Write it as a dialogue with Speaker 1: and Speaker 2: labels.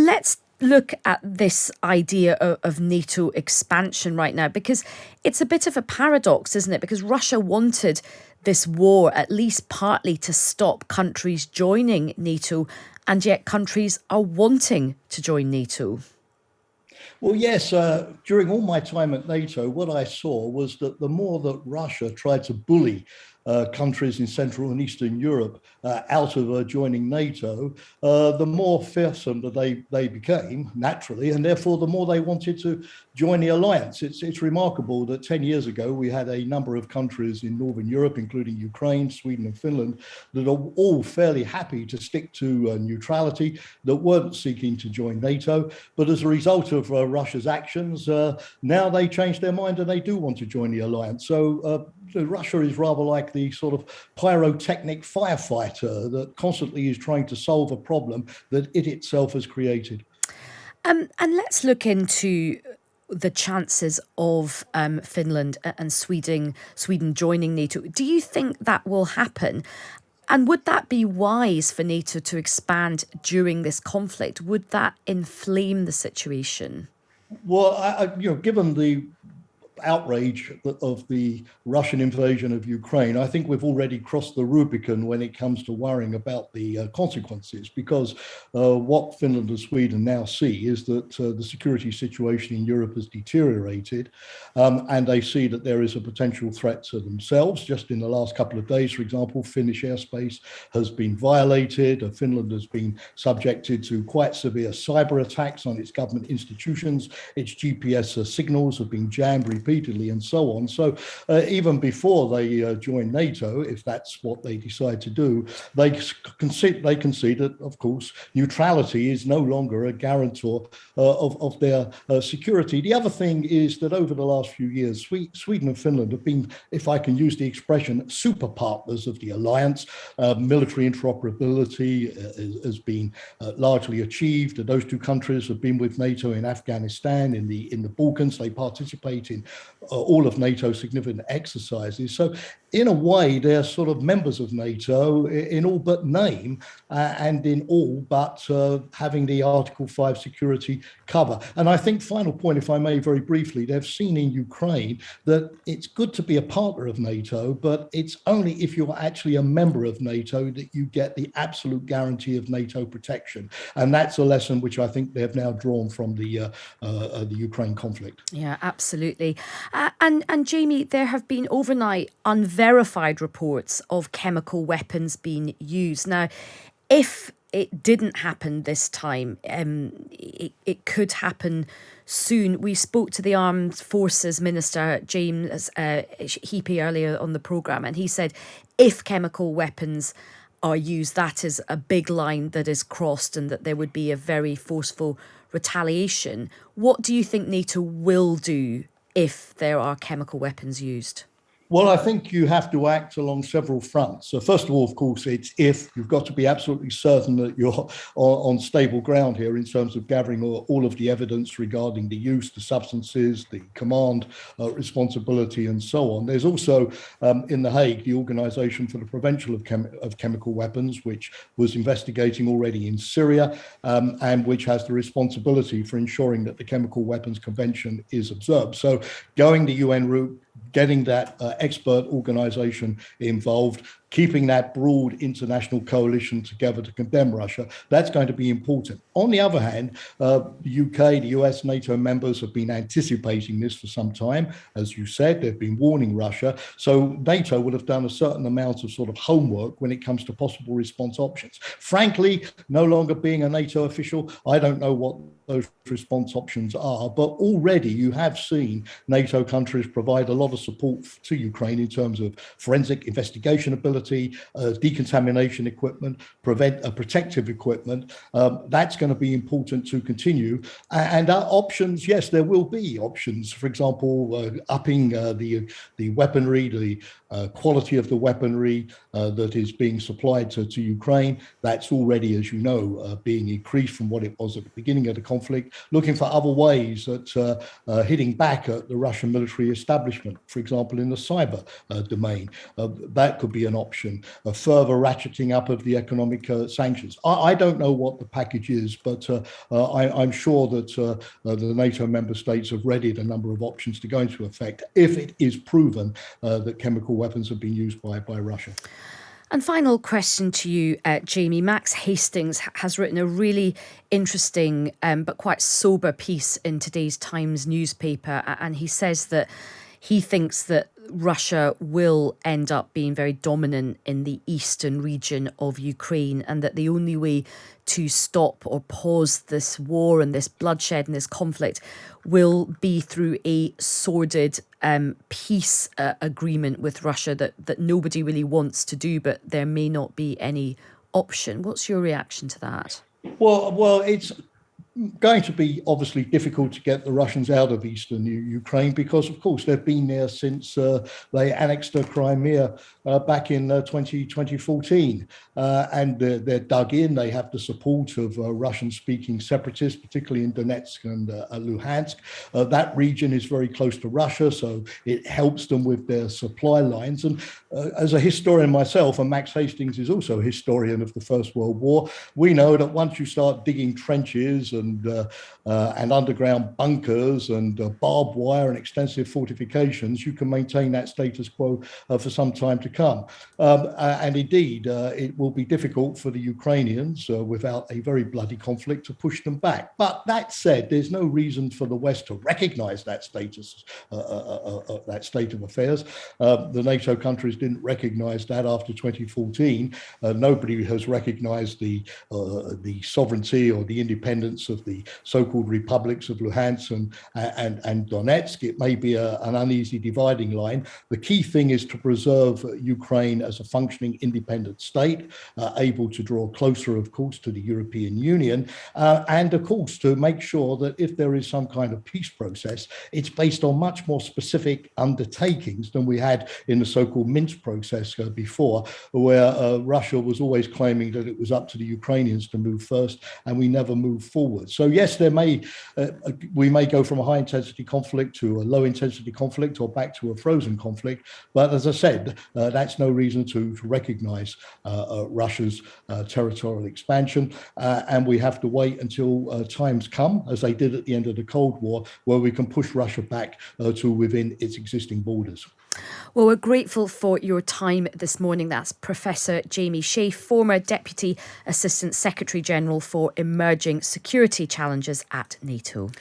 Speaker 1: let's look at this idea of NATO expansion right now, because it's a bit of a paradox, isn't it? Because Russia wanted this war at least partly to stop countries joining NATO, and yet countries are wanting to join NATO.
Speaker 2: Well, yes, during all my time at NATO, what I saw was that the more that Russia tried to bully countries in Central and Eastern Europe out of joining NATO, the more fearsome that they became, naturally, and therefore the more they wanted to join the alliance. It's remarkable that 10 years ago, we had a number of countries in Northern Europe, including Ukraine, Sweden and Finland, that are all fairly happy to stick to neutrality, that weren't seeking to join NATO. But as a result of Russia's actions, now they changed their mind and they do want to join the alliance. So Russia is rather like the sort of pyrotechnic firefighter that constantly is trying to solve a problem that it itself has created.
Speaker 1: And let's look into the chances of Finland and Sweden joining NATO. Do you think that will happen? And would that be wise for NATO to expand during this conflict? Would that inflame the situation?
Speaker 2: Well, given the outrage of the Russian invasion of Ukraine, I think we've already crossed the Rubicon when it comes to worrying about the consequences, because what Finland and Sweden now see is that the security situation in Europe has deteriorated, and they see that there is a potential threat to themselves. Just in the last couple of days, for example, Finnish airspace has been violated. Finland has been subjected to quite severe cyber attacks on its government institutions. Its GPS signals have been jammed repeatedly and so on. So even before they join NATO, if that's what they decide to do, they can see that, of course, neutrality is no longer a guarantor of their security. The other thing is that over the last few years, Sweden and Finland have been, if I can use the expression, super partners of the alliance. Military interoperability has been largely achieved. Those two countries have been with NATO in Afghanistan, in the Balkans. They participate in all of NATO's significant exercises. So in a way, they're sort of members of NATO in all but name, and in all but having the Article 5 security cover. And I think, final point, if I may, very briefly, they've seen in Ukraine that it's good to be a partner of NATO, but it's only if you're actually a member of NATO that you get the absolute guarantee of NATO protection. And that's a lesson which I think they've now drawn from the Ukraine conflict.
Speaker 1: Yeah, absolutely. And Jamie, there have been overnight unverified reports of chemical weapons being used. Now, if it didn't happen this time, it could happen soon. We spoke to the Armed Forces Minister, James Shea, earlier on the programme, and he said if chemical weapons are used, that is a big line that is crossed and that there would be a very forceful retaliation. What do you think NATO will do if there are chemical weapons used?
Speaker 2: Well, I think you have to act along several fronts. So first of all, of course, it's if you've got to be absolutely certain that you're on stable ground here in terms of gathering all of the evidence regarding the use, the substances, the command responsibility, and so on. There's also in The Hague, the Organization for the Prevention of Chemical Weapons, which was investigating already in Syria, and which has the responsibility for ensuring that the Chemical Weapons Convention is observed. So going the UN route, getting that expert organization involved, keeping that broad international coalition together to condemn Russia, that's going to be important. On the other hand, the UK, the US, NATO members have been anticipating this for some time. As you said, they've been warning Russia. So NATO will have done a certain amount of sort of homework when it comes to possible response options. Frankly, no longer being a NATO official, I don't know what those response options are, but already you have seen NATO countries provide a lot of support to Ukraine in terms of forensic investigation ability, decontamination equipment, protective equipment. That's going to be important to continue. And options, yes, there will be options. For example, upping the weaponry, quality of the weaponry that is being supplied to Ukraine. That's already, as you know, being increased from what it was at the beginning of the conflict, looking for other ways at hitting back at the Russian military establishment, for example, in the cyber domain. That could be an option. A further ratcheting up of the economic sanctions. I don't know what the package is, but I'm sure that the NATO member states have readied a number of options to go into effect if it is proven that chemical weapons have been used by Russia.
Speaker 1: And final question to you, Jamie. Max Hastings has written a really interesting but quite sober piece in today's Times newspaper. And he says that he thinks that Russia will end up being very dominant in the eastern region of Ukraine, and that the only way to stop or pause this war and this bloodshed and this conflict will be through a sordid peace agreement with Russia that nobody really wants to do, but there may not be any option. What's your reaction to that?
Speaker 2: Well, it's going to be obviously difficult to get the Russians out of eastern Ukraine because, of course, they've been there since they annexed Crimea back in 2014. And they're dug in. They have the support of Russian-speaking separatists, particularly in Donetsk and Luhansk. That region is very close to Russia, so it helps them with their supply lines. And as a historian myself, and Max Hastings is also a historian of the First World War, we know that once you start digging trenches and underground bunkers and barbed wire and extensive fortifications, you can maintain that status quo for some time to come. And indeed, it will be difficult for the Ukrainians without a very bloody conflict to push them back. But that said, there's no reason for the West to recognize that status, that state of affairs. The NATO countries didn't recognize that after 2014. Nobody has recognized the sovereignty or the independence of the so-called republics of Luhansk and Donetsk. It may be an uneasy dividing line. The key thing is to preserve Ukraine as a functioning independent state, able to draw closer, of course, to the European Union, and of course to make sure that if there is some kind of peace process, it's based on much more specific undertakings than we had in the so-called Minsk process before, where Russia was always claiming that it was up to the Ukrainians to move first, and we never moved forward. So yes, we may go from a high-intensity conflict to a low-intensity conflict or back to a frozen conflict. But as I said, that's no reason to recognize Russia's territorial expansion. And we have to wait until times come, as they did at the end of the Cold War, where we can push Russia back to within its existing borders.
Speaker 1: Well, we're grateful for your time this morning. That's Professor Jamie Shea, former Deputy Assistant Secretary General for Emerging Security Challenges at NATO.